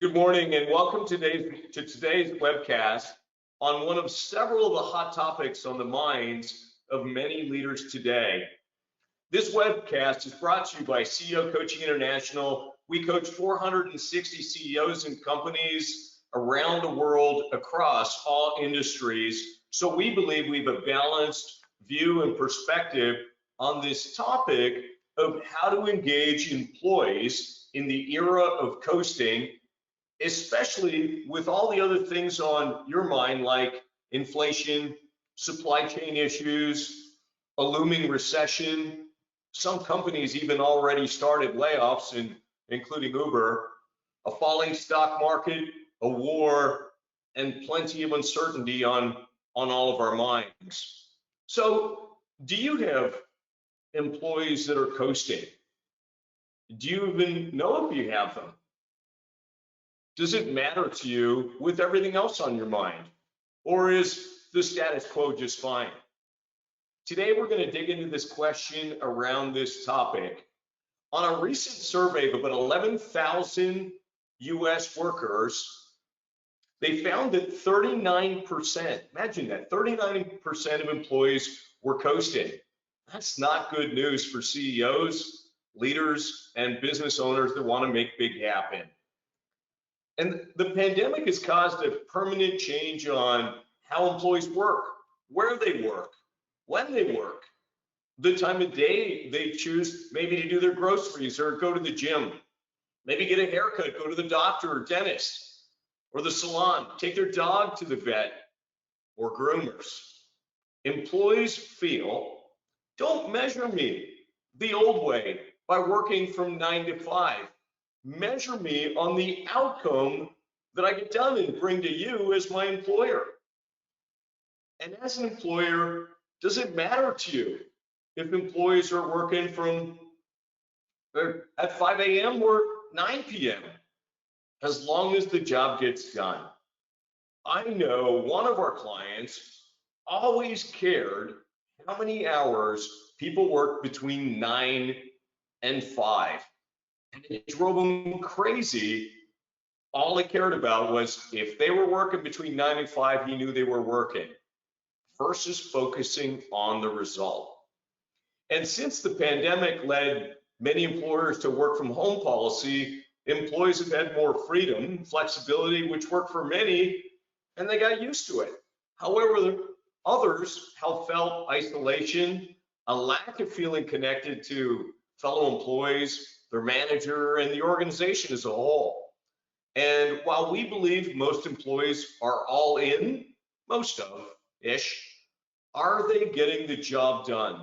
Good morning and welcome to today's webcast on one of several of the hot topics on the minds of many leaders today. This webcast is brought to you by CEO Coaching International. We coach 460 CEOs and companies around the world across all industries. So we believe we have a balanced view and perspective on this topic of how to engage employees in the era of coasting, especially with all the other things on your mind like inflation, supply chain issues, a looming recession. Some companies even already started layoffs, including Uber, a falling stock market, a war, and plenty of uncertainty on all of our minds. So do you have employees that are coasting? Do you even know if you have them? Does it matter to you with everything else on your mind? Or is the status quo just fine? Today, we're going to dig into this question around this topic. On a recent survey of about 11,000 US workers, they found that 39%, imagine that, 39% of employees were coasting. That's not good news for CEOs, leaders, and business owners that want to make big happen. And the pandemic has caused a permanent change on how employees work, where they work, when they work, the time of day they choose maybe to do their groceries or go to the gym, maybe get a haircut, go to the doctor or dentist or the salon, take their dog to the vet or groomers. Employees feel, don't measure me the old way by working from 9 to 5. Measure me on the outcome that I get done and bring to you as my employer. And as an employer, does it matter to you if employees are working from at 5 a.m. or 9 p.m. as long as the job gets done? I know one of our clients always cared how many hours people work between 9 and 5. And it drove them crazy. All he cared about was if they were working between 9 and 5, he knew they were working, versus focusing on the result. And since the pandemic led many employers to work from home policy, employees have had more freedom, flexibility, which worked for many, and they got used to it. However, others have felt isolation, a lack of feeling connected to fellow employees, their manager, and the organization as a whole. And while we believe most employees are all in, most of-ish, are they getting the job done?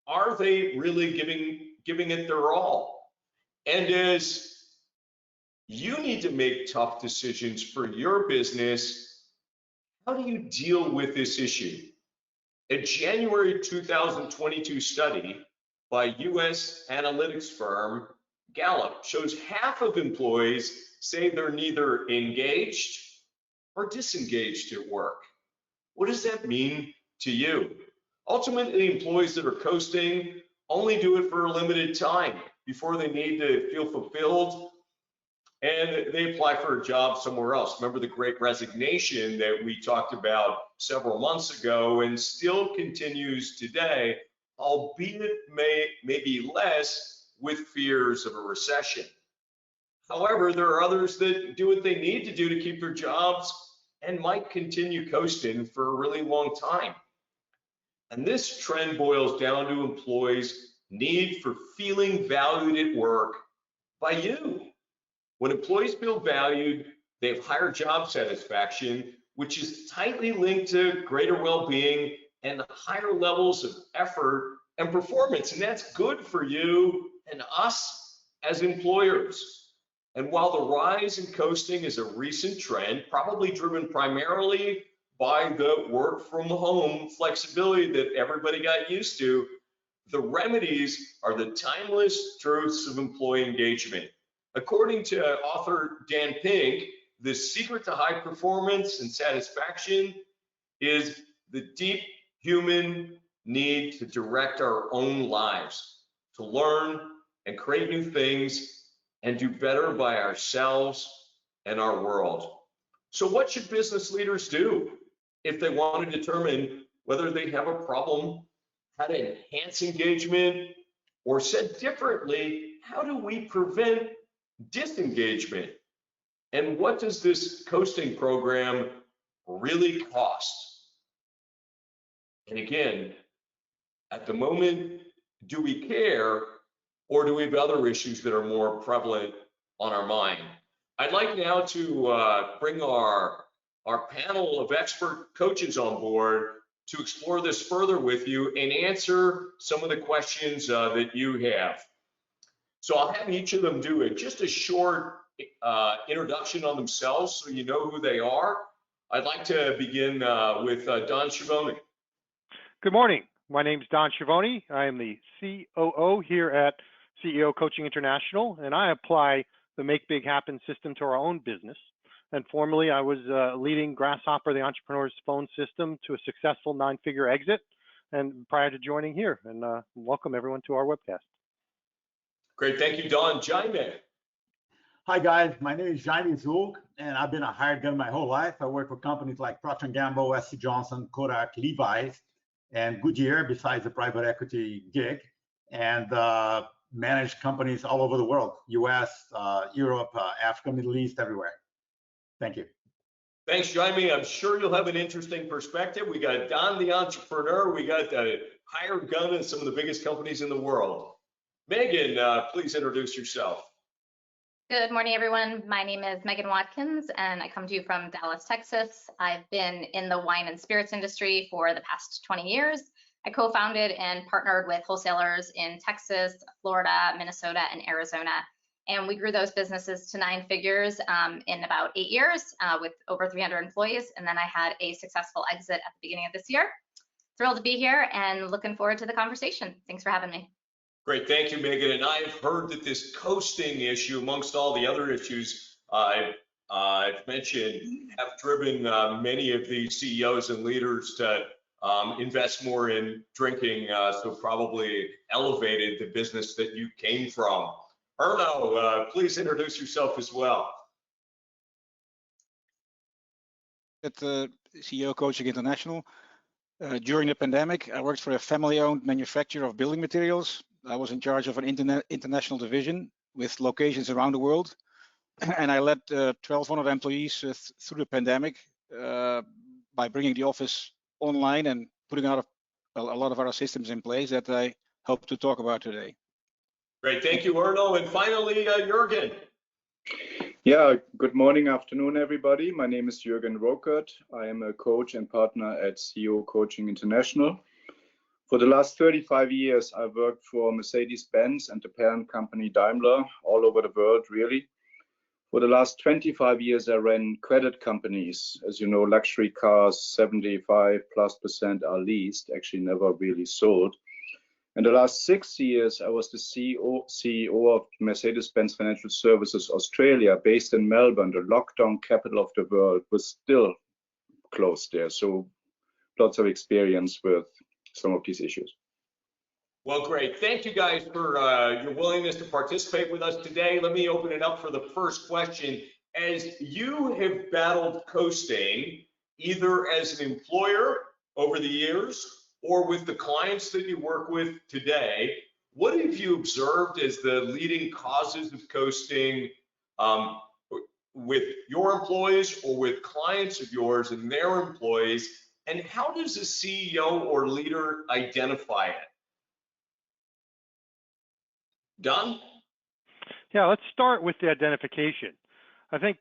Are they really giving it their all? And as you need to make tough decisions for your business, how do you deal with this issue? A January 2022 study by US analytics firm Gallup shows half of employees say they're neither engaged or disengaged at work. What does that mean to you? Ultimately, employees that are coasting only do it for a limited time before they need to feel fulfilled and they apply for a job somewhere else. Remember the great resignation that we talked about several months ago and still continues today, albeit maybe less with fears of a recession. However, there are others that do what they need to do to keep their jobs and might continue coasting for a really long time. And this trend boils down to employees' need for feeling valued at work by you. When employees feel valued, they have higher job satisfaction, which is tightly linked to greater well-being and higher levels of effort and performance. And that's good for you and us as employers. And while the rise in coasting is a recent trend, probably driven primarily by the work from home flexibility that everybody got used to, the remedies are the timeless truths of employee engagement. According to author Dan Pink, the secret to high performance and satisfaction is the deep human need to direct our own lives, to learn and create new things and do better by ourselves and our world. So what should business leaders do if they want to determine whether they have a problem, how to enhance engagement, or said differently, how do we prevent disengagement? And what does this coasting program really cost? And again, at the moment, do we care, or do we have other issues that are more prevalent on our mind? I'd like now to bring our panel of expert coaches on board to explore this further with you and answer some of the questions that you have. So I'll have each of them do just a short introduction on themselves so you know who they are. I'd like to begin with Don Schiavone. Good morning. My name is Don Schiavone. I am the COO here at CEO Coaching International, and I apply the Make Big Happen system to our own business. And formerly, I was leading Grasshopper, the entrepreneur's phone system, to a successful 9-figure exit, and prior to joining here. And welcome everyone to our webcast. Great, thank you, Don. Jaime. Hi guys, my name is Jaime Zug, and I've been a hired gun my whole life. I work for companies like Procter & Gamble, SC Johnson, Kodak, Levi's, and Goodyear, besides a private equity gig, and managed companies all over the world, US, Europe, Africa, Middle East, everywhere. Thank you. Thanks, Jaime. I'm sure you'll have an interesting perspective. We got Don the entrepreneur, we got the hired gun at some of the biggest companies in the world. Megan, please introduce yourself. Good morning, everyone. My name is Megan Watkins, and I come to you from Dallas, Texas. I've been in the wine and spirits industry for the past 20 years. I co-founded and partnered with wholesalers in Texas, Florida, Minnesota, and Arizona. And we grew those businesses to 9 figures in about 8 years with over 300 employees. And then I had a successful exit at the beginning of this year. Thrilled to be here and looking forward to the conversation. Thanks for having me. Great, thank you, Megan. And I've heard that this coasting issue, amongst all the other issues I've mentioned, have driven many of the CEOs and leaders to invest more in drinking, so probably elevated the business that you came from. Erno, please introduce yourself as well. At CEO Coaching International. During the pandemic, I worked for a family-owned manufacturer of building materials. I was in charge of an international division with locations around the world, and I led 1,200 employees through the pandemic by bringing the office online and putting out a lot of our systems in place that I hope to talk about today. Great, thank you, Erno. And finally, Jürgen. Yeah, good morning, afternoon, everybody. My name is Jürgen Rokert. I am a coach and partner at CEO Coaching International. For the last 35 years, I've worked for Mercedes-Benz and the parent company Daimler all over the world, really. For the last 25 years, I ran credit companies. As you know, luxury cars, 75+% are leased, actually never really sold. In the last 6 years, I was the CEO of Mercedes-Benz Financial Services Australia, based in Melbourne, the lockdown capital of the world, was still closed there. So lots of experience with some of these issues. Well, great. Thank you guys for your willingness to participate with us today. Let me open it up for the first question. As you have battled coasting, either as an employer over the years or with the clients that you work with today, what have you observed as the leading causes of coasting with your employees or with clients of yours and their employees? And how does a CEO or leader identify it? Don? Yeah, let's start with the identification. I think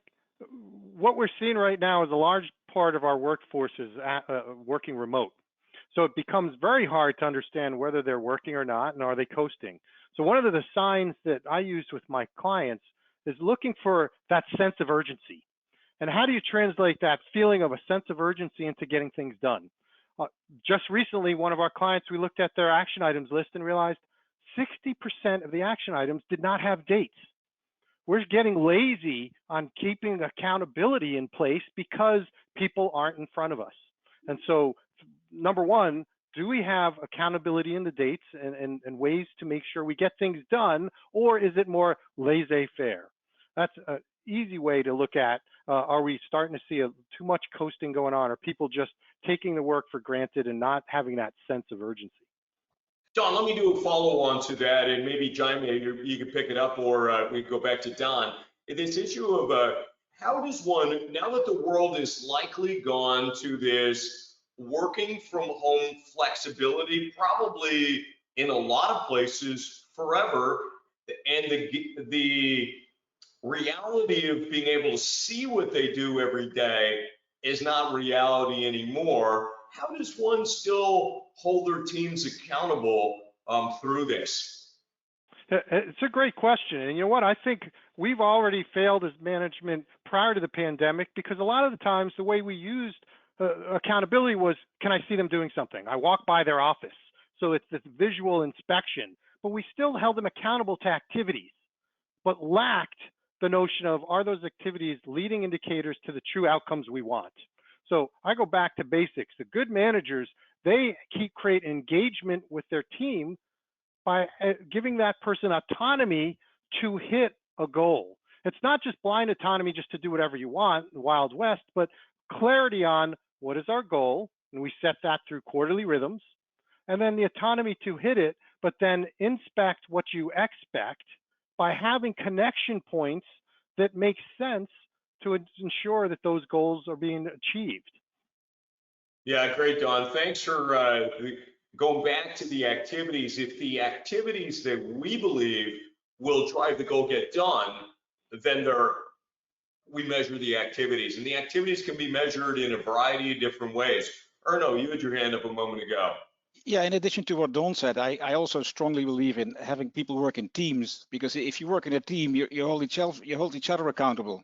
what we're seeing right now is a large part of our workforce is working remote. So it becomes very hard to understand whether they're working or not, and are they coasting. So one of the signs that I use with my clients is looking for that sense of urgency. And how do you translate that feeling of a sense of urgency into getting things done? Just recently, one of our clients, we looked at their action items list and realized 60% of the action items did not have dates. We're getting lazy on keeping accountability in place because people aren't in front of us. And so, number one, do we have accountability in the dates and ways to make sure we get things done, or is it more laissez-faire? That's easy way to look at, are we starting to see too much coasting going on? Are people just taking the work for granted and not having that sense of urgency? Don, let me do a follow-on to that, and maybe Jaime, you can pick it up, or we can go back to Don. This issue of how does one, now that the world is likely gone to this working from home flexibility, probably in a lot of places forever, and the reality of being able to see what they do every day is not reality anymore. How does one still hold their teams accountable through this? It's a great question. And you know what? I think we've already failed as management prior to the pandemic, because a lot of the times the way we used accountability was, can I see them doing something? I walk by their office. So it's this visual inspection, but we still held them accountable to activities, but lacked the notion of, are those activities leading indicators to the true outcomes we want? So I go back to basics. The good managers, they create engagement with their team by giving that person autonomy to hit a goal. It's not just blind autonomy just to do whatever you want, the Wild West, but clarity on what is our goal, and we set that through quarterly rhythms, and then the autonomy to hit it, but then inspect what you expect by having connection points that make sense to ensure that those goals are being achieved. Yeah, great, Don. Thanks for going back to the activities. If the activities that we believe will drive the goal get done, then we measure the activities. And the activities can be measured in a variety of different ways. Erno, you had your hand up a moment ago. Yeah, in addition to what Don said, I also strongly believe in having people work in teams, because if you work in a team, you hold each other accountable.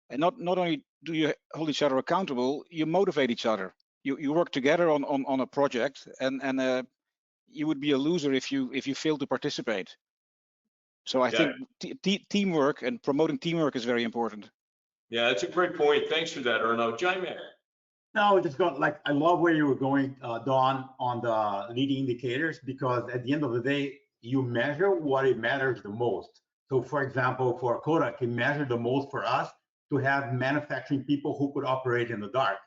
And not only do you hold each other accountable, you motivate each other. You work together on a project, and you would be a loser if you fail to participate. So I think teamwork and promoting teamwork is very important. Yeah, that's a great point. Thanks for that, Erno. Jaime. No, just got like, I love where you were going, Don, on the leading indicators, because at the end of the day, you measure what it matters the most. So for example, for Kodak, it mattered the most for us to have manufacturing people who could operate in the dark.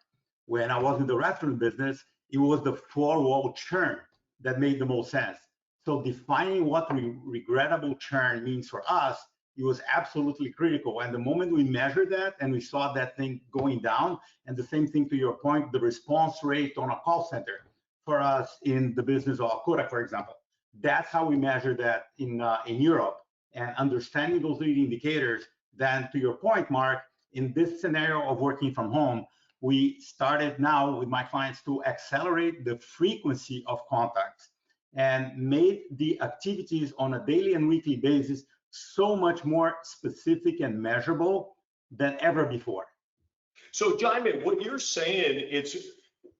When I was in the restaurant business, it was the four-wall churn that made the most sense. So defining what regrettable churn means for us, it was absolutely critical. And the moment we measured that and we saw that thing going down, and the same thing to your point, the response rate on a call center for us in the business of Kodak, for example, that's how we measure that in Europe. And understanding those leading indicators, then to your point, Mark, in this scenario of working from home, we started now with my clients to accelerate the frequency of contacts and made the activities on a daily and weekly basis so much more specific and measurable than ever before. So Jaime, what you're saying, it's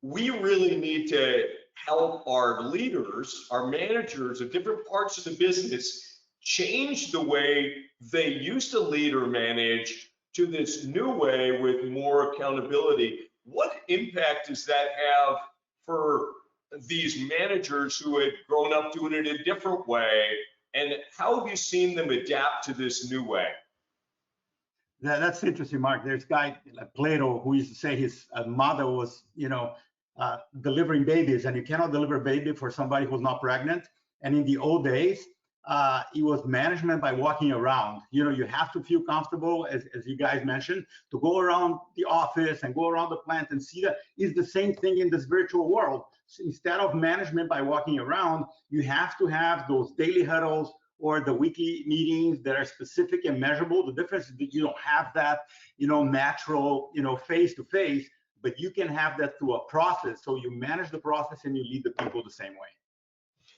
we really need to help our leaders, our managers of different parts of the business change the way they used to lead or manage to this new way with more accountability. What impact does that have for these managers who had grown up doing it a different way? And how have you seen them adapt to this new way? That's interesting, Mark. There's a guy like Plato who used to say his mother was, delivering babies, and you cannot deliver a baby for somebody who's not pregnant. And in the old days, it was management by walking around. You have to feel comfortable, as you guys mentioned, to go around the office and go around the plant and see that is the same thing in this virtual world. So instead of management by walking around, you have to have those daily huddles or the weekly meetings that are specific and measurable. The difference is that you don't have that, natural, face-to-face, but you can have that through a process. So you manage the process and you lead the people the same way.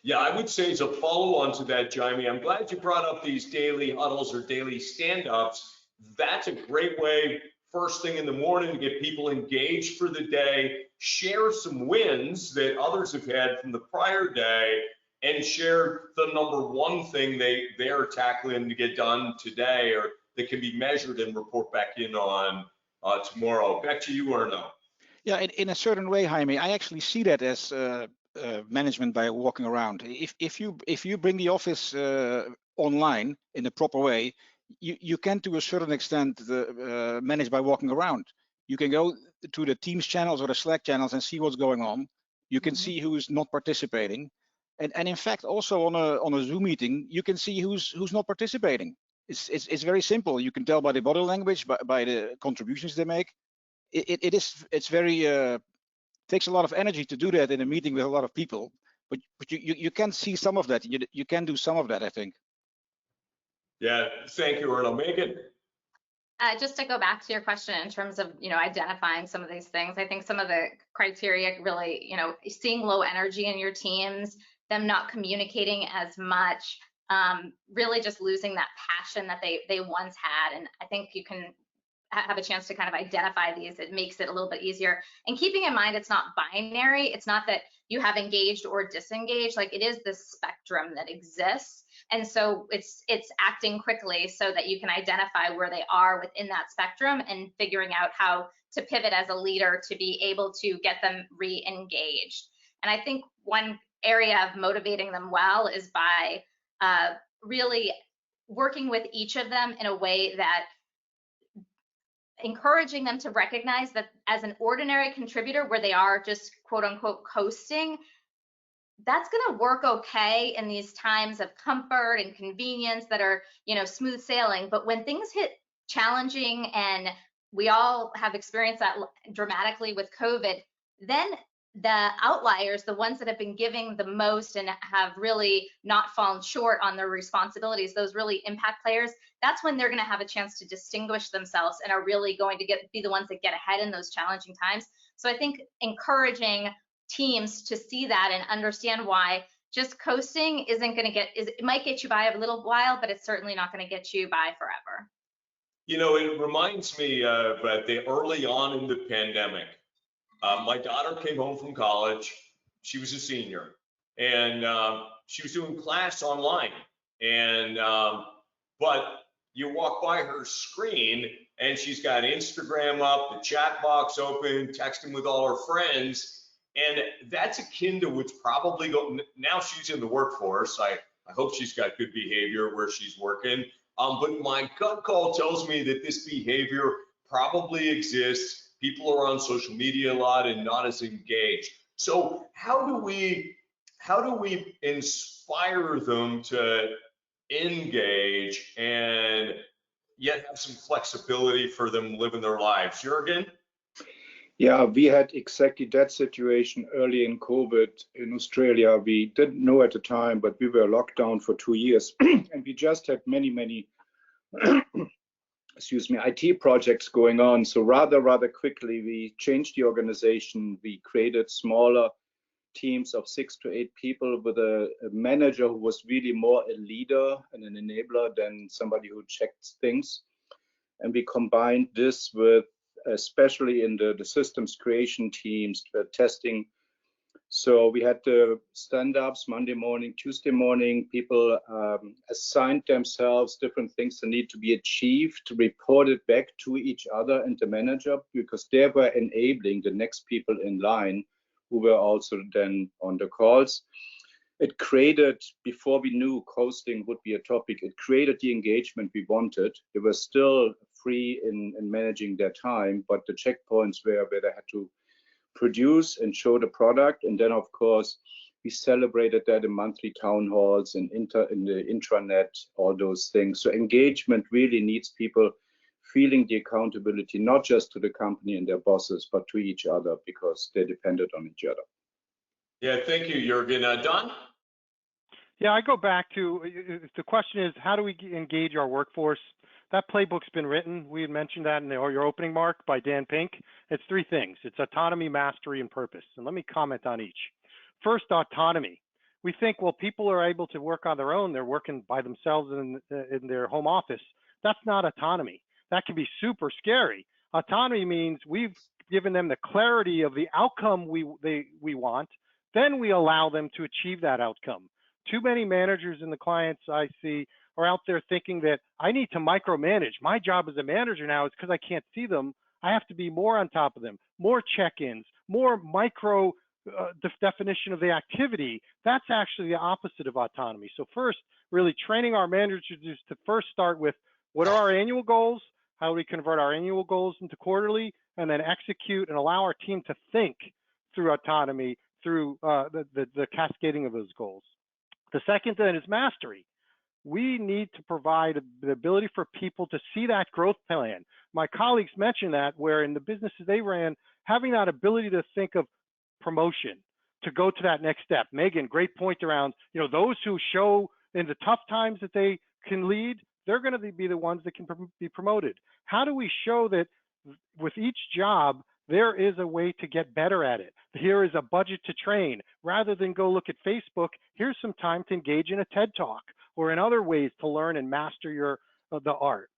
Yeah, I would say as a follow-on to that, Jaime, I'm glad you brought up these daily huddles or daily stand-ups. That's a great way, first thing in the morning, to get people engaged for the day, share some wins that others have had from the prior day, and share the number one thing they're tackling to get done today, or that can be measured and report back in on tomorrow. Back to you, Erno. Yeah, in a certain way, Jaime, I actually see that as management by walking around. If you bring the office online in the proper way, you can, to a certain extent, manage by walking around. You can go to the Teams channels or the Slack channels and see what's going on. You can see who's not participating, and in fact, also on a Zoom meeting, you can see who's not participating. It's very simple. You can tell by the body language, by the contributions they make. It's very takes a lot of energy to do that in a meeting with a lot of people, but you can see some of that. You can do some of that, I think. Yeah, thank you, Arnold. Megan? Just to go back to your question in terms of, identifying some of these things, I think some of the criteria really, seeing low energy in your teams, them not communicating as much, really just losing that passion that they once had. And I think you can have a chance to kind of identify these. It makes it a little bit easier. And keeping in mind, it's not binary. It's not that you have engaged or disengaged. Like, it is this spectrum that exists. And so it's acting quickly so that you can identify where they are within that spectrum and figuring out how to pivot as a leader to be able to get them re-engaged. And I think one area of motivating them well is by really working with each of them in a way that encouraging them to recognize that as an ordinary contributor where they are just quote unquote coasting, that's going to work okay in these times of comfort and convenience that are, smooth sailing. But when things hit challenging, and we all have experienced that dramatically with COVID, then the outliers, the ones that have been giving the most and have really not fallen short on their responsibilities, those really impact players, that's when they're going to have a chance to distinguish themselves and are really going to be the ones that get ahead in those challenging times. So I think encouraging teams to see that and understand why just coasting it might get you by a little while, but it's certainly not going to get you by forever. It reminds me of the early on in the pandemic. My daughter came home from college. She was a senior, and she was doing class online. And but you walk by her screen, and she's got Instagram up, the chat box open, texting with all her friends. And that's akin to what's probably going. Now she's in the workforce. I hope she's got good behavior where she's working. But my gut call tells me that this behavior probably exists. People are on social media a lot and not as engaged. So how do we inspire them to engage and yet have some flexibility for them living their lives? Jürgen? Yeah, we had exactly that situation early in COVID in Australia. We didn't know at the time, but we were locked down for 2 years and we just had many excuse me, IT projects going on. So rather quickly, we changed the organization. We created smaller teams of 6 to 8 people with a manager who was really more a leader and an enabler than somebody who checked things. And we combined this with, especially in the systems creation teams, testing. So we had the stand-ups Monday morning, Tuesday morning. People assigned themselves different things that need to be achieved, reported back to each other and the manager, because they were enabling the next people in line who were also then on the calls. It created, before we knew coasting would be a topic, it created the engagement we wanted. They were still free in managing their time, but the checkpoints were where they had to produce and show the product. And then, of course, we celebrated that in monthly town halls and in the intranet, all those things. So engagement really needs people feeling the accountability, not just to the company and their bosses, but to each other, because they're dependent on each other. Yeah, thank you, Jürgen. Don? Yeah, I go back to, the question is, how do we engage our workforce? That playbook's been written. We had mentioned that in your opening, Mark, by Dan Pink. It's 3 things. It's autonomy, mastery, and purpose. And let me comment on each. First, autonomy. We think, well, people are able to work on their own. They're working by themselves in their home office. That's not autonomy. That can be super scary. Autonomy means we've given them the clarity of the outcome we want. Then we allow them to achieve that outcome. Too many managers and the clients I see are out there thinking that I need to micromanage. My job as a manager now is because I can't see them. I have to be more on top of them, more check-ins, more micro definition of the activity. That's actually the opposite of autonomy. So first, really training our managers to first start with What are our annual goals? How do we convert our annual goals into quarterly, and then execute and allow our team to think through autonomy, through the cascading of those goals. The second then is mastery. We need to provide the ability for people to see that growth plan. My colleagues mentioned that, where in the businesses they ran, having that ability to think of promotion, to go to that next step. Megan, great point around, those who show in the tough times that they can lead, they're going to be the ones that can be promoted. How do we show that with each job, there is a way to get better at it? Here is a budget to train. Rather than go look at Facebook, here's some time to engage in a TED Talk or in other ways to learn and master the art.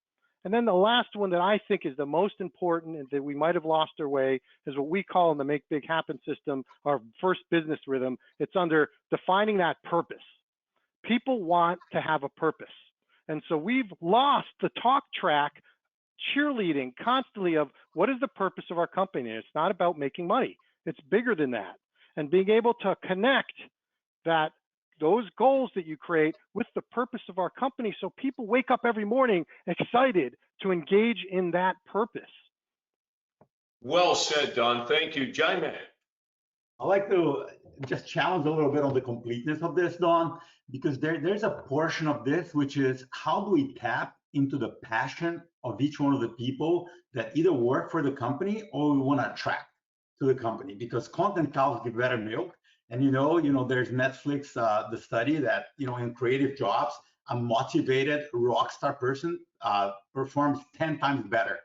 And then the last one that I think is the most important and that we might have lost our way is what we call in the Make Big Happen system, our first business rhythm. It's under defining that purpose. People want to have a purpose. And so we've lost the talk track cheerleading constantly of what is the purpose of our company. And it's not about making money. It's bigger than that. And being able to connect those goals that you create with the purpose of our company, so people wake up every morning excited to engage in that purpose. Well said, Don. Thank you. Jaime. I'd like to just challenge a little bit on the completeness of this, Don, because there's a portion of this which is how do we tap into the passion of each one of the people that either work for the company or we want to attract to the company, because content cows give better milk. And there's Netflix, the study that, in creative jobs, a motivated rock star person performs 10 times better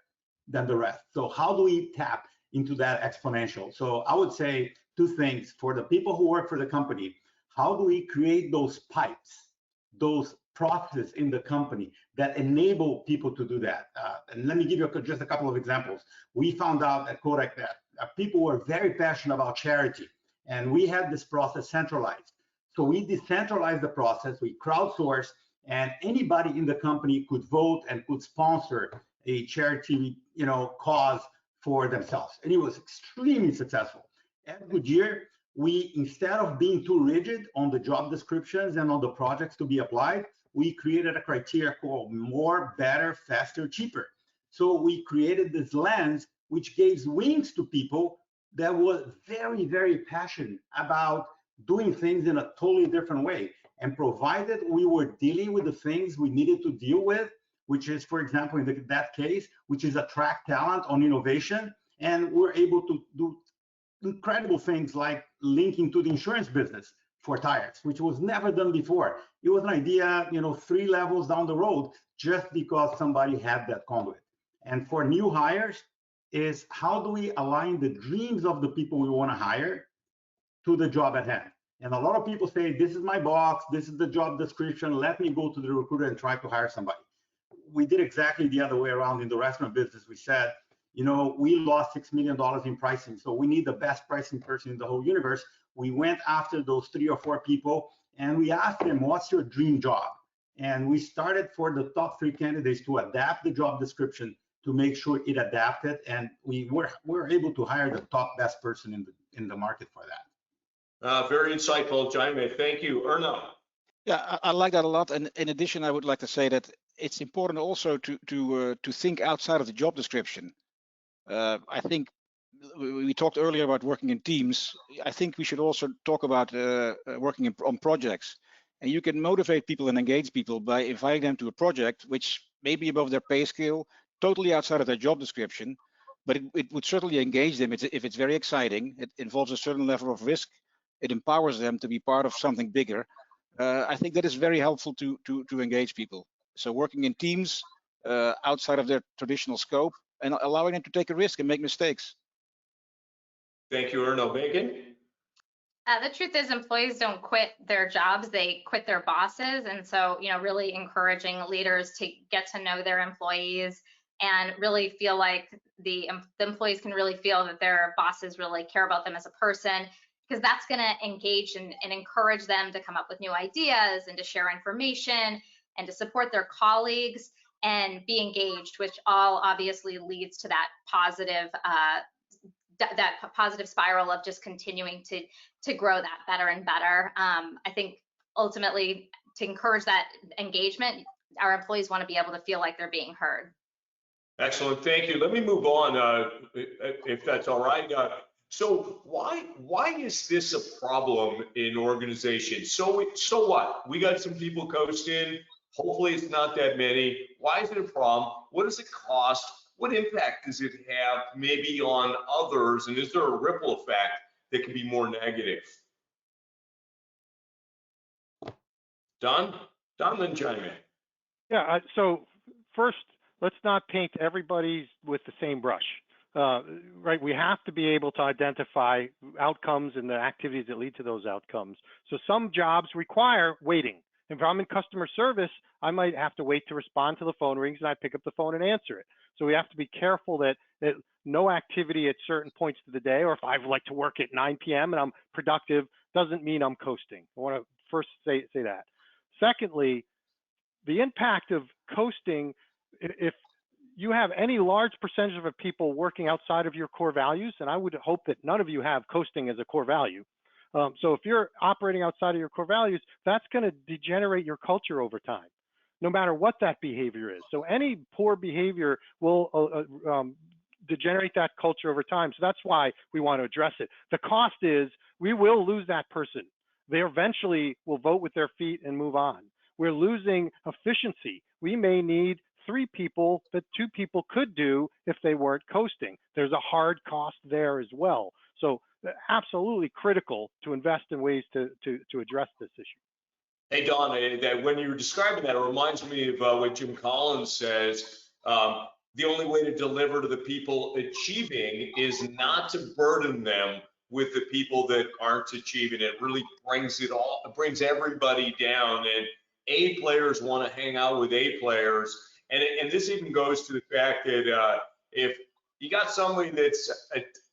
than the rest. So how do we tap into that exponential? So I would say two things for the people who work for the company. How do we create those pipes, those processes in the company that enable people to do that? And let me give you just a couple of examples. We found out at Kodak that people were very passionate about charity. And we had this process centralized. So we decentralized the process, we crowdsourced, and anybody in the company could vote and could sponsor a charity, cause for themselves. And it was extremely successful. At Goodyear, we, instead of being too rigid on the job descriptions and on the projects to be applied, we created a criteria called more, better, faster, cheaper. So we created this lens which gives wings to people that was very, very passionate about doing things in a totally different way. And provided we were dealing with the things we needed to deal with, which is, for example, in that case, which is attract talent on innovation, and we're able to do incredible things like linking to the insurance business for tires, which was never done before. It was an idea, 3 levels down the road, just because somebody had that conduit. And for new hires, is how do we align the dreams of the people we want to hire to the job at hand? And a lot of people say, this is my box, this is the job description, let me go to the recruiter and try to hire somebody. We did exactly the other way around in the restaurant business. We said, we lost $6 million in pricing, so we need the best pricing person in the whole universe. We went after those 3 or 4 people and we asked them, what's your dream job? And we started for the top 3 candidates to adapt the job description to make sure it adapted, and we were able to hire the top best person in the market for that. Very insightful, Jaime. Thank you. Erno. Yeah, I like that a lot. And in addition, I would like to say that it's important also to think outside of the job description. I think we talked earlier about working in teams. I think we should also talk about working on projects. And you can motivate people and engage people by inviting them to a project which may be above their pay scale, totally outside of their job description, but it would certainly engage them if it's very exciting. It involves a certain level of risk. It empowers them to be part of something bigger. I think that is very helpful to engage people. So working in teams outside of their traditional scope and allowing them to take a risk and make mistakes. Thank you, Erno. Megan? The truth is employees don't quit their jobs, they quit their bosses. And so, really encouraging leaders to get to know their employees and really feel like the employees can really feel that their bosses really care about them as a person, because that's going to engage and encourage them to come up with new ideas and to share information and to support their colleagues and be engaged, which all obviously leads to that positive spiral of just continuing to grow that better and better. I think ultimately to encourage that engagement, our employees want to be able to feel like they're being heard. Excellent, thank you. Let me move on, if that's all right. So why is this a problem in organizations? So what? We got some people coasting. Hopefully it's not that many. Why is it a problem? What does it cost? What impact does it have maybe on others? And is there a ripple effect that can be more negative? Don, then chime in. Yeah, so first, let's not paint everybody with the same brush. Right, we have to be able to identify outcomes and the activities that lead to those outcomes. So some jobs require waiting. If I'm in customer service, I might have to wait to respond to the phone rings, and I pick up the phone and answer it. So we have to be careful that no activity at certain points of the day, or if I like to work at 9 p.m. and I'm productive, doesn't mean I'm coasting. I want to first say that. Secondly, the impact of coasting, if you have any large percentage of people working outside of your core values, and I would hope that none of you have coasting as a core value. So if you're operating outside of your core values, that's going to degenerate your culture over time, no matter what that behavior is. So any poor behavior will degenerate that culture over time. So that's why we want to address it. The cost is we will lose that person. They eventually will vote with their feet and move on. We're losing efficiency. We may need 3 people that 2 people could do if they weren't coasting. There's a hard cost there as well. So absolutely critical to invest in ways to address this issue. Hey, Don, that when you were describing that, it reminds me of what Jim Collins says. The only way to deliver to the people achieving is not to burden them with the people that aren't achieving. It really brings everybody down. And A players want to hang out with A players. And this even goes to the fact that if you got somebody that's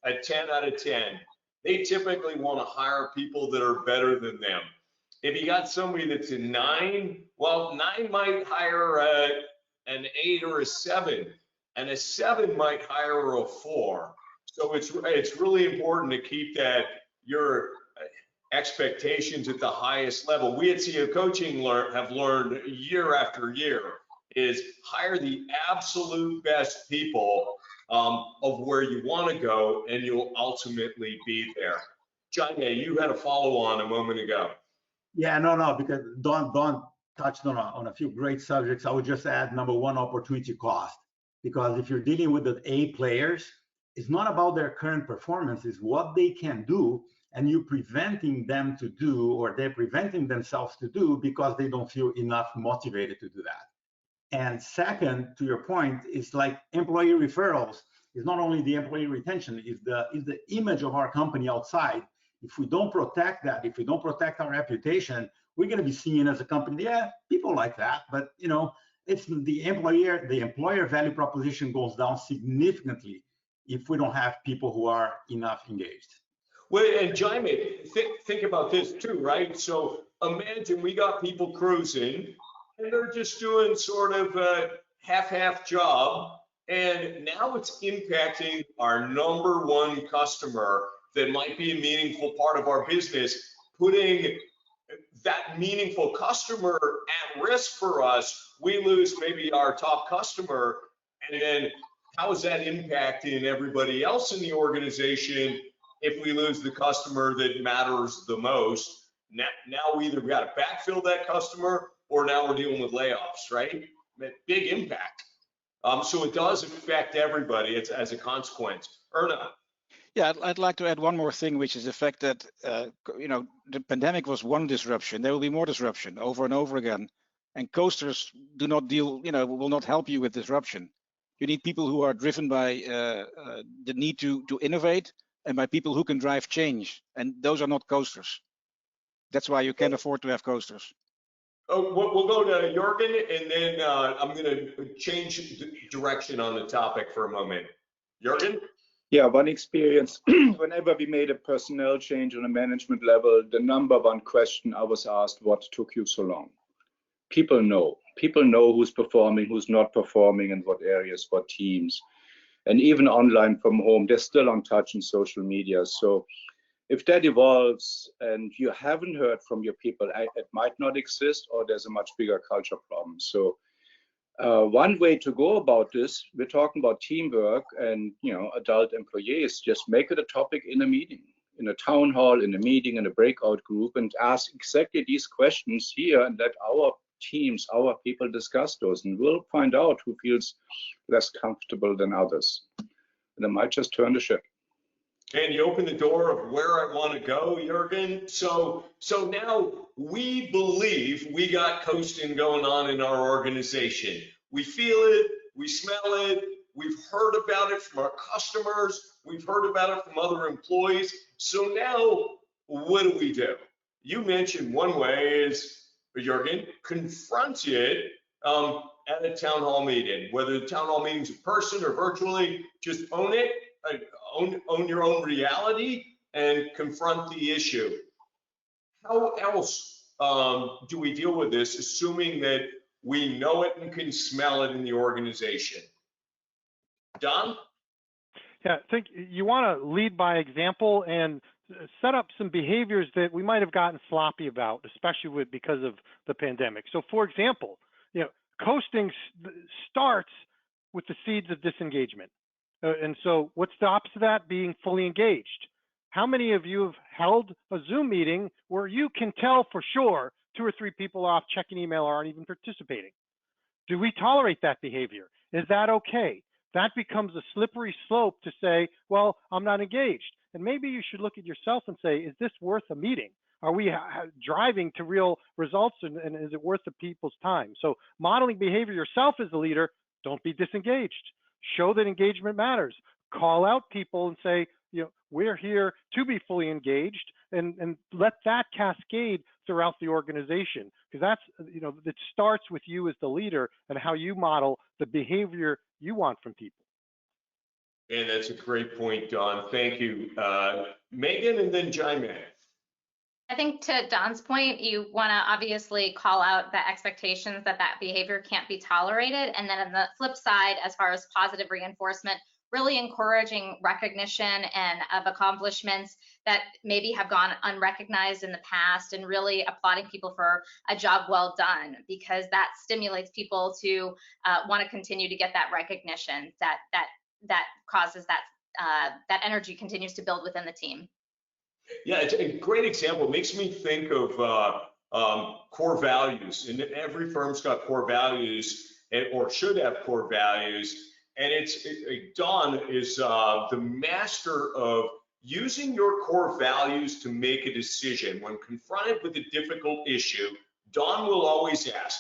a 10 out of 10, they typically want to hire people that are better than them. If you got somebody that's a 9, well, 9 might hire an 8 or a 7, and a 7 might hire a 4. So it's really important to keep your expectations at the highest level. We at CEO Coaching have learned year after year is hire the absolute best people of where you want to go, and you'll ultimately be there. Jaime, you had a follow on a moment ago. Yeah, no, because Don touched on a few great subjects. I would just add number 1, opportunity cost. Because if you're dealing with the A players, it's not about their current performance, it's what they can do, and you're preventing them to do, or they're preventing themselves to do because they don't feel enough motivated to do that. And second, to your point, it's like employee referrals. It's not only the employee retention, it's the image of our company outside. If we don't protect that, if we don't protect our reputation, we're going to be seen as a company. Yeah, people like that, but it's the employer value proposition goes down significantly if we don't have people who are enough engaged. Well, and Jaime, think about this too, right? So imagine we got people cruising and they're just doing sort of a half-half job, and now it's impacting our number 1 customer that might be a meaningful part of our business, putting that meaningful customer at risk for us. We lose maybe our top customer, and then how is that impacting everybody else in the organization if we lose the customer that matters the most? Now we either got to backfill that customer, or now we're dealing with layoffs, right? Big impact. So it does affect everybody. It's as a consequence. Erna. Yeah, I'd like to add one more thing, which is the fact that the pandemic was one disruption. There will be more disruption over and over again, and coasters do not will not help you with disruption. You need people who are driven by the need to innovate, and by people who can drive change, and those are not coasters. That's why you can't afford to have coasters. Oh, we'll go to Jürgen, and then I'm going to change direction on the topic for a moment. Jürgen? Yeah, one experience, whenever we made a personnel change on a management level, the number 1 question I was asked, what took you so long? People know who's performing, who's not performing, and what areas, what teams. And even online from home, they're still on touch in social media. So if that evolves and you haven't heard from your people, it might not exist, or there's a much bigger culture problem. So One way to go about this, we're talking about teamwork and adult employees, just make it a topic in a meeting, in a town hall, in a meeting, in a breakout group, and ask exactly these questions here and let our teams, our people discuss those, and we'll find out who feels less comfortable than others. And it might just turn the ship. And you open the door of where I want to go, Jürgen. So now we believe we got coasting going on in our organization. We feel it, we smell it, we've heard about it from our customers, we've heard about it from other employees. So now what do? You mentioned one way is, Jürgen, confront it at a town hall meeting, whether the town hall meeting's in person or virtually, just own it. Own your own reality and confront the issue. How else do we deal with this, assuming that we know it and can smell it in the organization? Don? Yeah, I think you want to lead by example and set up some behaviors that we might have gotten sloppy about, especially because of the pandemic. So, for example, coasting starts with the seeds of disengagement. And so what's the opposite of that? Being fully engaged. How many of you have held a Zoom meeting where you can tell for sure 2 or 3 people off checking email aren't even participating? Do we tolerate that behavior? Is that okay? That becomes a slippery slope to say, well, I'm not engaged. And maybe you should look at yourself and say, is this worth a meeting? Are we driving to real results, and is it worth the people's time? So modeling behavior yourself as a leader, don't be disengaged. Show that engagement matters. Call out people and say, we're here to be fully engaged, and let that cascade throughout the organization. Because that's, it starts with you as the leader and how you model the behavior you want from people. And that's a great point, Don. Thank you. Megan, and then Jaime. I think to Don's point, you want to obviously call out the expectations that behavior can't be tolerated. And then on the flip side, as far as positive reinforcement, really encouraging recognition and of accomplishments that maybe have gone unrecognized in the past, and really applauding people for a job well done, because that stimulates people to want to continue to get that recognition that causes that energy continues to build within the team. Yeah, it's a great example. It makes me think of core values. And every firm's got core values, or should have core values. And Don is the master of using your core values to make a decision. When confronted with a difficult issue, Don will always ask,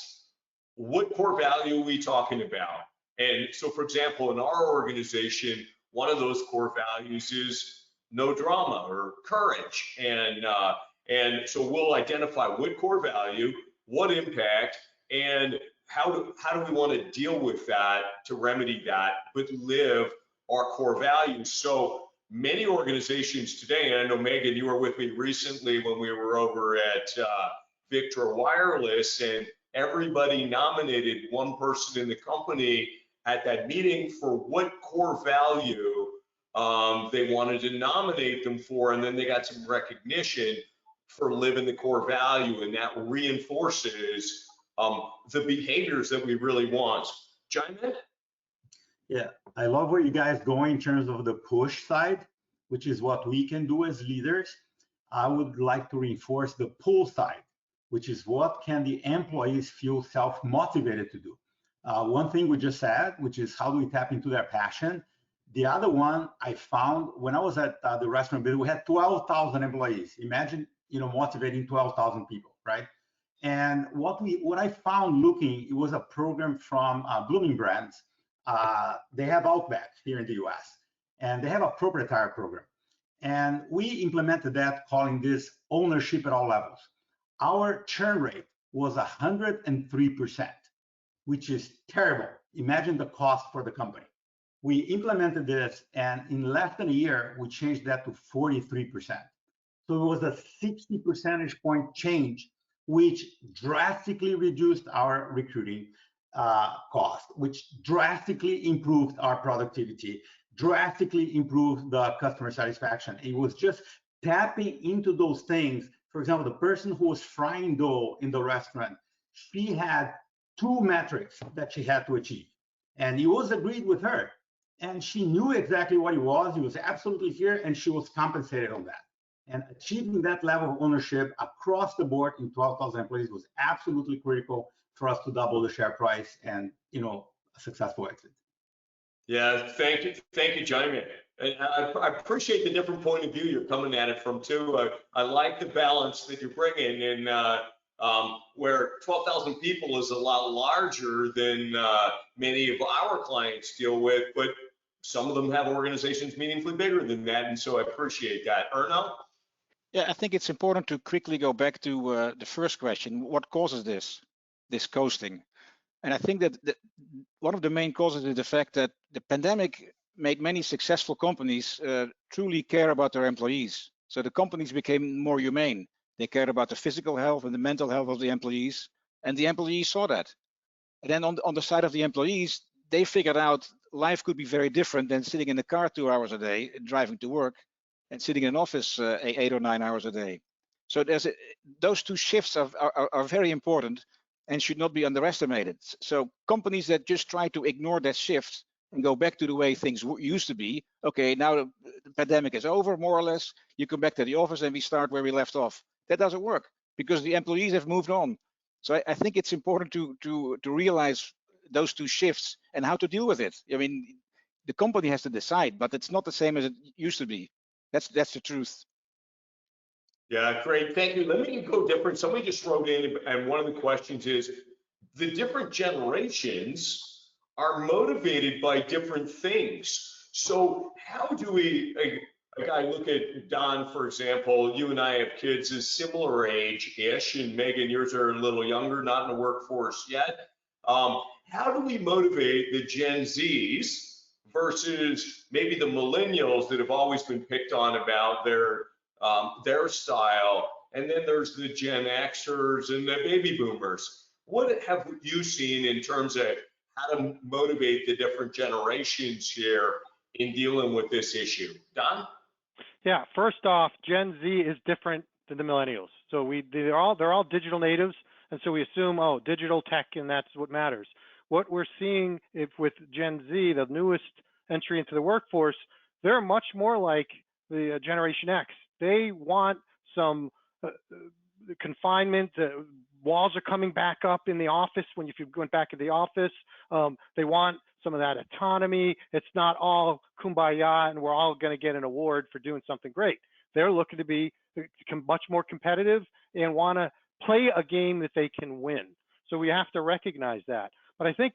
what core value are we talking about? And so, for example, in our organization, one of those core values is no drama or courage. And so we'll identify what core value, what impact, and how do we want to deal with that to remedy that, but live our core values. So many organizations today, and I know, Megan, you were with me recently when we were over at Victra Wireless, and everybody nominated one person in the company at that meeting for what core value they wanted to nominate them for, and then they got some recognition for living the core value, and that reinforces the behaviors that we really want. Jaime? Yeah, I love where you guys go in terms of the push side, which is what we can do as leaders. I would like to reinforce the pull side, which is what can the employees feel self-motivated to do. One thing we just said, which is how do we tap into their passion. The other one I found when I was at the restaurant business, we had 12,000 employees. Imagine, motivating 12,000 people, right? And what I found looking, it was a program from Blooming Brands. They have Outback here in the US, and they have a proprietary program. And we implemented that, calling this ownership at all levels. Our churn rate was 103%, which is terrible. Imagine the cost for the company. We implemented this, and in less than a year, we changed that to 43%. So it was a 60 percentage point change, which drastically reduced our recruiting cost, which drastically improved our productivity, drastically improved the customer satisfaction. It was just tapping into those things. For example, the person who was frying dough in the restaurant, she had two metrics that she had to achieve. And he was agreed with her. And she knew exactly what he was. He was absolutely here, and she was compensated on that. And achieving that level of ownership across the board in 12,000 employees was absolutely critical for us to double the share price and, a successful exit. Yeah, thank you, Jaime. And I appreciate the different point of view you're coming at it from too. I like the balance that you're bringing in, where 12,000 people is a lot larger than many of our clients deal with, but some of them have organizations meaningfully bigger than that, and so I appreciate that. Erno? Yeah, I think it's important to quickly go back to the first question. What causes this coasting? And I think that one of the main causes is the fact that the pandemic made many successful companies truly care about their employees. So the companies became more humane. They cared about the physical health and the mental health of the employees, and the employees saw that. And then on the side of the employees, they figured out life could be very different than sitting in the car 2 hours a day, driving to work, and sitting in an office 8 or 9 hours a day. So those two shifts are very important and should not be underestimated. So companies that just try to ignore that shift and go back to the way things used to be, okay, now the pandemic is over, more or less, you come back to the office and we start where we left off. That doesn't work because the employees have moved on. So I think it's important to realize those two shifts and how to deal with it. I mean, the company has to decide, but it's not the same as it used to be. That's the truth. Yeah, great. Thank you. Let me go different. Somebody just wrote in, and one of the questions is, the different generations are motivated by different things. So how do we, like I look at Don, for example, you and I have kids a similar age-ish, and Megan, yours are a little younger, not in the workforce yet. How do we motivate the Gen Zs versus maybe the millennials that have always been picked on about their style, and then there's the Gen Xers and the baby boomers? What have you seen in terms of how to motivate the different generations here in dealing with this issue? Don? Yeah, first off, Gen Z is different than the millennials. So they're all digital natives, and so we assume, oh, digital tech, and that's what matters. What we're seeing with Gen Z, the newest entry into the workforce, they're much more like the Generation X. They want some confinement. Walls are coming back up in the office when if you went back to the office. They want some of that autonomy. It's not all kumbaya and we're all going to get an award for doing something great. They're looking to be much more competitive and want to play a game that they can win. So we have to recognize that. But I think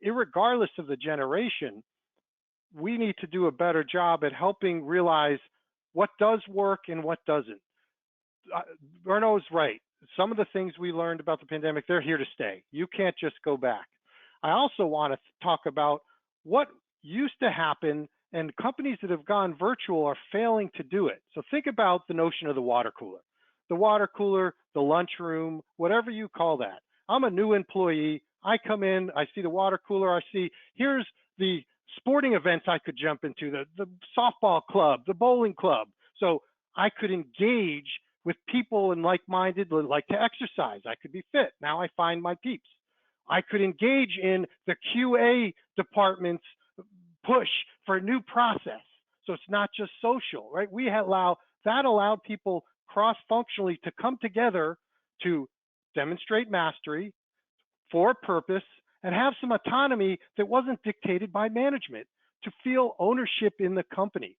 irregardless of the generation, we need to do a better job at helping realize what does work and what doesn't. Erno's right. Some of the things we learned about the pandemic, they're here to stay. You can't just go back. I also want to talk about what used to happen, and companies that have gone virtual are failing to do it. So think about the notion of the water cooler. The water cooler, the lunchroom, whatever you call that. I'm a new employee. I come in, I see the water cooler, I see here's the sporting events I could jump into, the softball club, the bowling club. So I could engage with people and like-minded, like to exercise. I could be fit. Now I find my peeps. I could engage in the QA department's push for a new process. So it's not just social, right? That allowed people cross-functionally to come together to demonstrate mastery for a purpose and have some autonomy that wasn't dictated by management, to feel ownership in the company.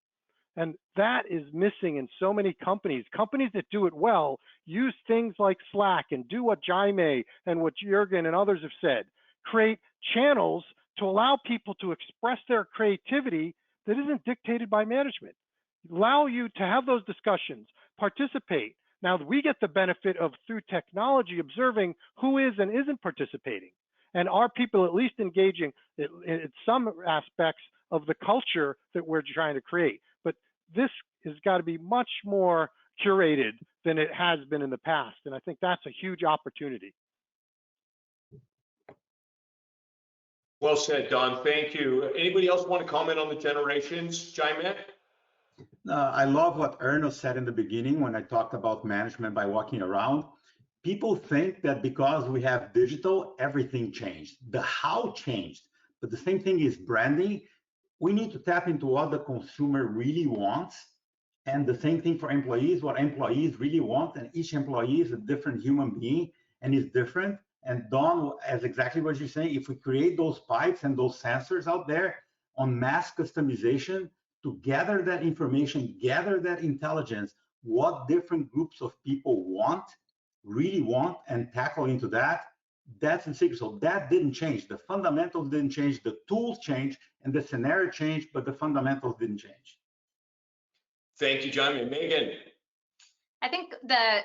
And that is missing in so many companies. Companies that do it well use things like Slack and do what Jaime and what Jürgen and others have said, create channels to allow people to express their creativity that isn't dictated by management. Allow you to have those discussions, participate. Now we get the benefit of, through technology, observing who is and isn't participating. And are people at least engaging in some aspects of the culture that we're trying to create? But this has got to be much more curated than it has been in the past. And I think that's a huge opportunity. Well said, Don. Thank you. Anybody else want to comment on the generations? Jaime? I love what Erno said in the beginning when I talked about management by walking around. People think that because we have digital, everything changed. The how changed, but the same thing is branding. We need to tap into what the consumer really wants. And the same thing for employees, what employees really want. And each employee is a different human being and is different. And Dawn, as exactly what you're saying, if we create those pipes and those sensors out there on mass customization to gather that information, gather that intelligence, what different groups of people want, really want, and tackle into that, that's the secret. So that didn't change. The fundamentals didn't change. The tools changed and the scenario changed, but the fundamentals didn't change. Thank you, John. And Megan. I think the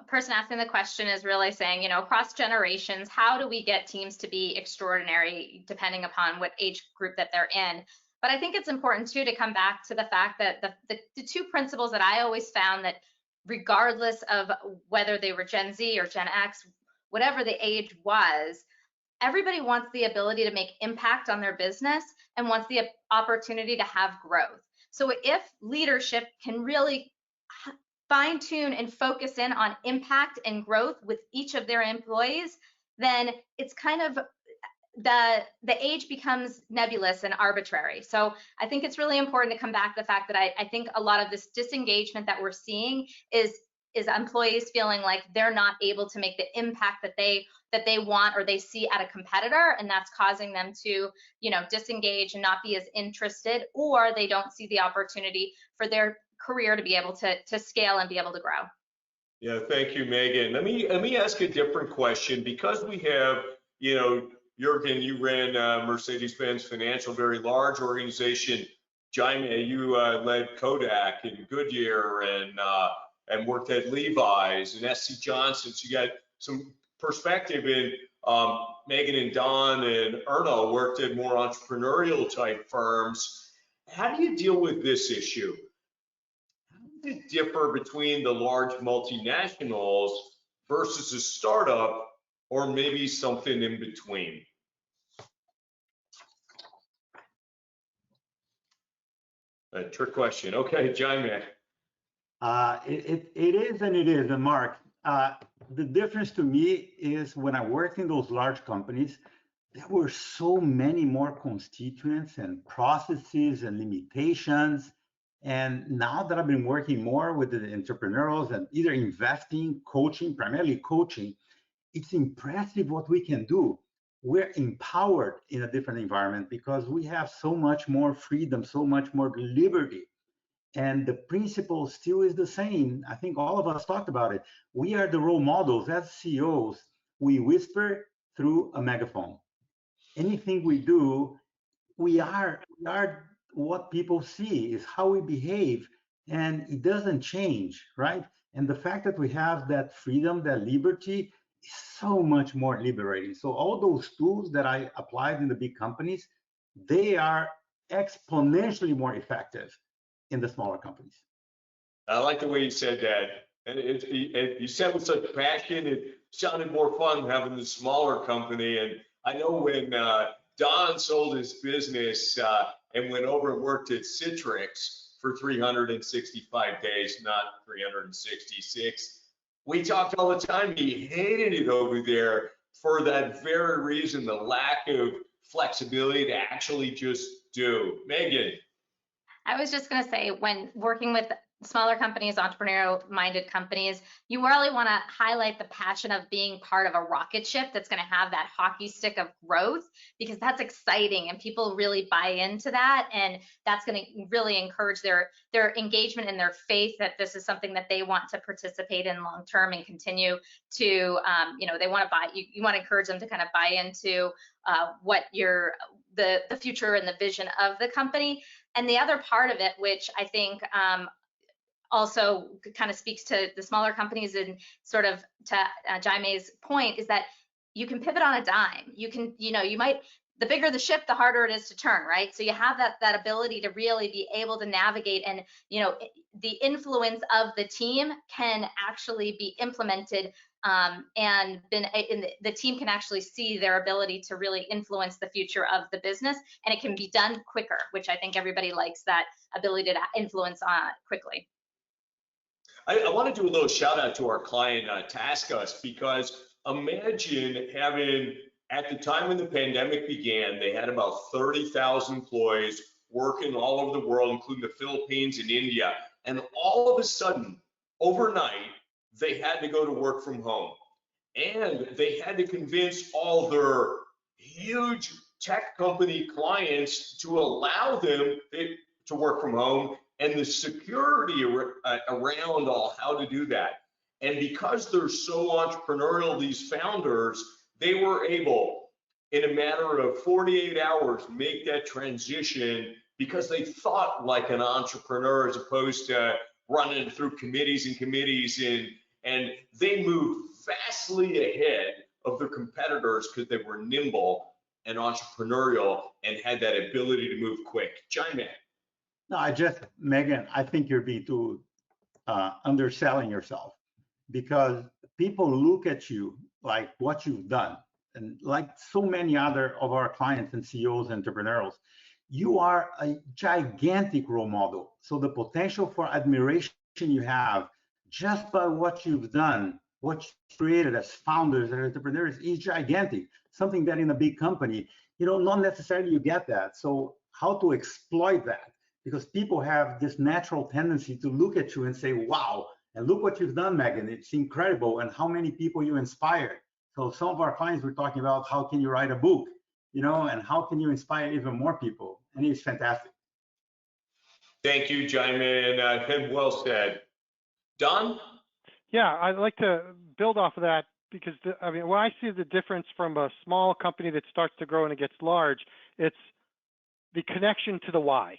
person asking the question is really saying, across generations, how do we get teams to be extraordinary depending upon what age group that they're in? But I think it's important too to come back to the fact that the two principles that I always found, that regardless of whether they were Gen Z or Gen X, whatever the age was, everybody wants the ability to make impact on their business and wants the opportunity to have growth. So if leadership can really fine tune and focus in on impact and growth with each of their employees, then it's kind of the age becomes nebulous and arbitrary. So I think it's really important to come back to the fact that I think a lot of this disengagement that we're seeing is employees feeling like they're not able to make the impact that they want or they see at a competitor, and that's causing them to disengage and not be as interested, or they don't see the opportunity for their career to be able to scale and be able to grow. Yeah, thank you, Megan. Let me ask a different question, because we have, Jürgen, you ran Mercedes-Benz Financial, very large organization. Jaime, you led Kodak and Goodyear and worked at Levi's and SC Johnson. So you got some perspective in Megan and Don and Erno worked at more entrepreneurial type firms. How do you deal with this issue? How does it differ between the large multinationals versus a startup, or maybe something in between? A trick question. Okay, Jaime. It is and it is, and Mark. The difference to me is when I worked in those large companies, there were so many more constituents and processes and limitations. And now that I've been working more with the entrepreneurs and either investing, coaching, primarily coaching, it's impressive what we can do. We're empowered in a different environment because we have so much more freedom, so much more liberty. And the principle still is the same. I think all of us talked about it. We are the role models as CEOs. We whisper through a megaphone. Anything we do, we are what people see, is how we behave, and it doesn't change, right? And the fact that we have that freedom, that liberty, is so much more liberating. So all those tools that I applied in the big companies, they are exponentially more effective in the smaller companies. I like the way you said that. And you said with such passion, it sounded more fun having the smaller company. And I know when Don sold his business and went over and worked at Citrix for 365 days, not 366, we talked all the time. He hated it over there for that very reason, the lack of flexibility to actually just do. Megan. I was just going to say, when working with smaller companies, entrepreneurial-minded companies, you really want to highlight the passion of being part of a rocket ship that's going to have that hockey stick of growth, because that's exciting and people really buy into that, and that's going to really encourage their engagement and their faith that this is something that they want to participate in long term and continue to, they want to buy. You want to encourage them to kind of buy into what the future and the vision of the company. And the other part of it, which I think also kind of speaks to the smaller companies and sort of to Jaime's point, is that you can pivot on a dime. You can, the bigger the ship, the harder it is to turn, right? So you have that ability to really be able to navigate, and the influence of the team can actually be implemented, and the team can actually see their ability to really influence the future of the business, and it can be done quicker, which I think everybody likes, that ability to influence quickly. I want to do a little shout out to our client, TaskUs, because imagine having, at the time when the pandemic began, they had about 30,000 employees working all over the world, including the Philippines and India. And all of a sudden, overnight, they had to go to work from home. And they had to convince all their huge tech company clients to allow them to work from home, and the security around all how to do that. And because they're so entrepreneurial, these founders, they were able, in a matter of 48 hours, make that transition because they thought like an entrepreneur as opposed to running through committees and committees, and they moved vastly ahead of their competitors because they were nimble and entrepreneurial and had that ability to move quick. Chime in. No, Megan, I think you're being too underselling yourself, because people look at you like what you've done. And like so many other of our clients and CEOs, entrepreneurs, you are a gigantic role model. So the potential for admiration you have just by what you've done, what you created as founders and entrepreneurs is gigantic. Something that in a big company, not necessarily you get that. So how to exploit that? Because people have this natural tendency to look at you and say, wow, and look what you've done, Megan. It's incredible. And how many people you inspired. So some of our clients were talking about how can you write a book, and how can you inspire even more people? And it's fantastic. Thank you, Jaime, and well said. Don? Yeah, I'd like to build off of that because, when I see the difference from a small company that starts to grow and it gets large, it's the connection to the why.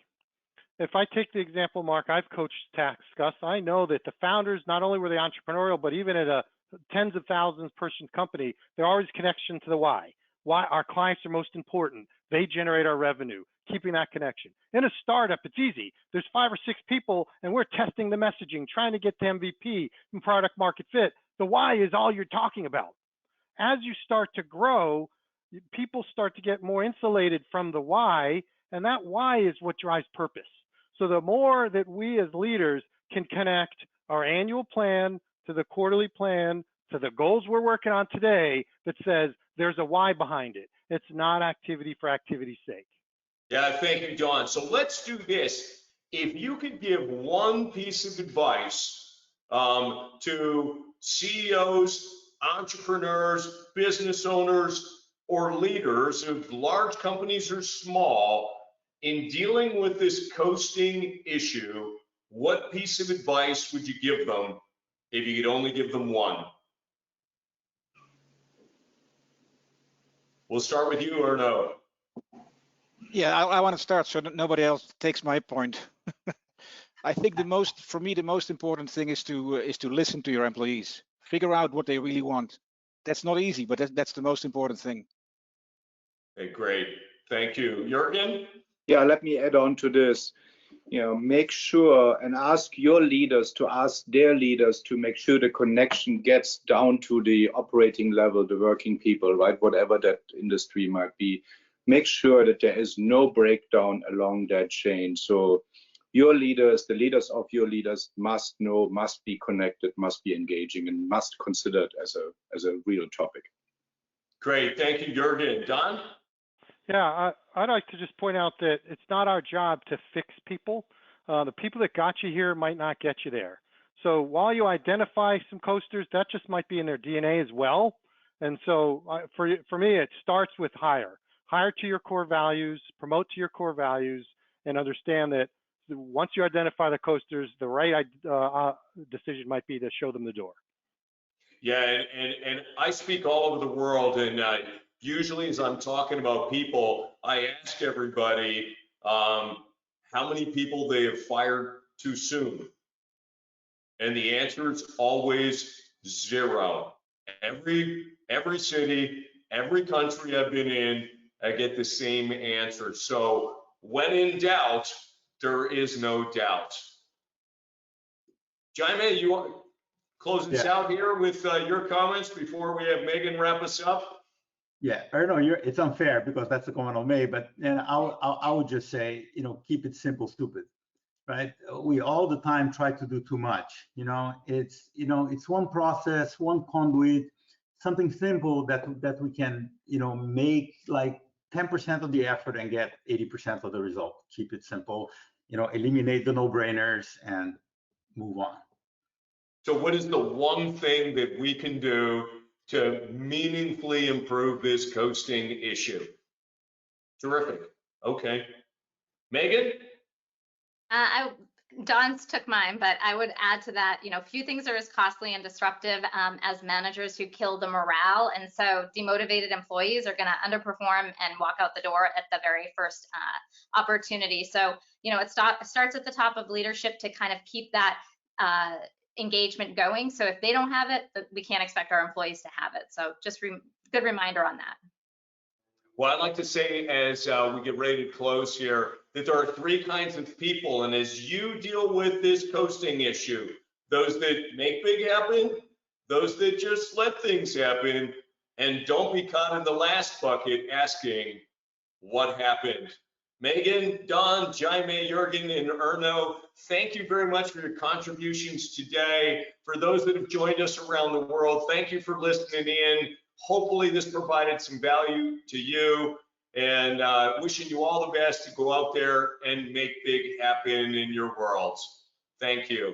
If I take the example, Mark, I've coached TaskUs. I know that the founders, not only were they entrepreneurial, but even at a tens of thousands person company, there always connection to the why. Why our clients are most important. They generate our revenue, keeping that connection. In a startup, it's easy. There's 5 or 6 people and we're testing the messaging, trying to get to MVP and product market fit. The why is all you're talking about. As you start to grow, people start to get more insulated from the why, and that why is what drives purpose. So the more that we as leaders can connect our annual plan to the quarterly plan, to the goals we're working on today that says there's a why behind it. It's not activity for activity's sake. Yeah, thank you, Don. So let's do this. If you could give one piece of advice to CEOs, entrepreneurs, business owners, or leaders of large companies or small in dealing with this coasting issue, what piece of advice would you give them if you could only give them one? We'll start with you, Erno. Yeah, I want to start so that nobody else takes my point. I think for me, the most important thing is to listen to your employees. Figure out what they really want. That's not easy, but that's the most important thing. Okay, great. Thank you. Jürgen? Yeah, let me add on to this. Make sure and ask your leaders to ask their leaders to make sure the connection gets down to the operating level, the working people, right? Whatever that industry might be. Make sure that there is no breakdown along that chain. So your leaders, the leaders of your leaders must know, must be connected, must be engaging, and must consider it as a real topic. Great. Thank you, Jürgen. Don? Yeah, I'd like to just point out that it's not our job to fix people. The people that got you here might not get you there. So while you identify some coasters, that just might be in their DNA as well. And so for me, it starts with hire. Hire to your core values, promote to your core values, and understand that once you identify the coasters, the right decision might be to show them the door. Yeah, and I speak all over the world, and usually as I'm talking about people, I ask everybody how many people they have fired too soon. And the answer is always 0. Every city, every country I've been in, I get the same answer. So when in doubt, there is no doubt. Jaime, you want closing us out here with your comments before we have Megan wrap us up? Yeah, I know it's unfair because that's the comment on me, but I would just say, keep it simple, stupid. right? We all the time try to do too much. It's one process, one conduit, something simple that we can, make like 10% of the effort and get 80% of the result. Keep it simple, eliminate the no-brainers and move on. So what is the one thing that we can do to meaningfully improve this coasting issue? Terrific. Okay. Megan? Don's took mine, but I would add to that, few things are as costly and disruptive as managers who kill the morale. And so demotivated employees are going to underperform and walk out the door at the very first opportunity. So, it starts at the top of leadership to kind of keep that engagement going. So if they don't have it, we can't expect our employees to have it. So just good reminder on that. Well, I'd like to say as we get ready to close here, that there are three kinds of people. And as you deal with this coasting issue, those that make big happen, those that just let things happen, and don't be caught in the last bucket asking what happened. Megan, Don, Jaime, Jurgen, and Erno, thank you very much for your contributions today. For those that have joined us around the world, thank you for listening in. Hopefully this provided some value to you, and wishing you all the best to go out there and make big happen in your worlds. Thank you.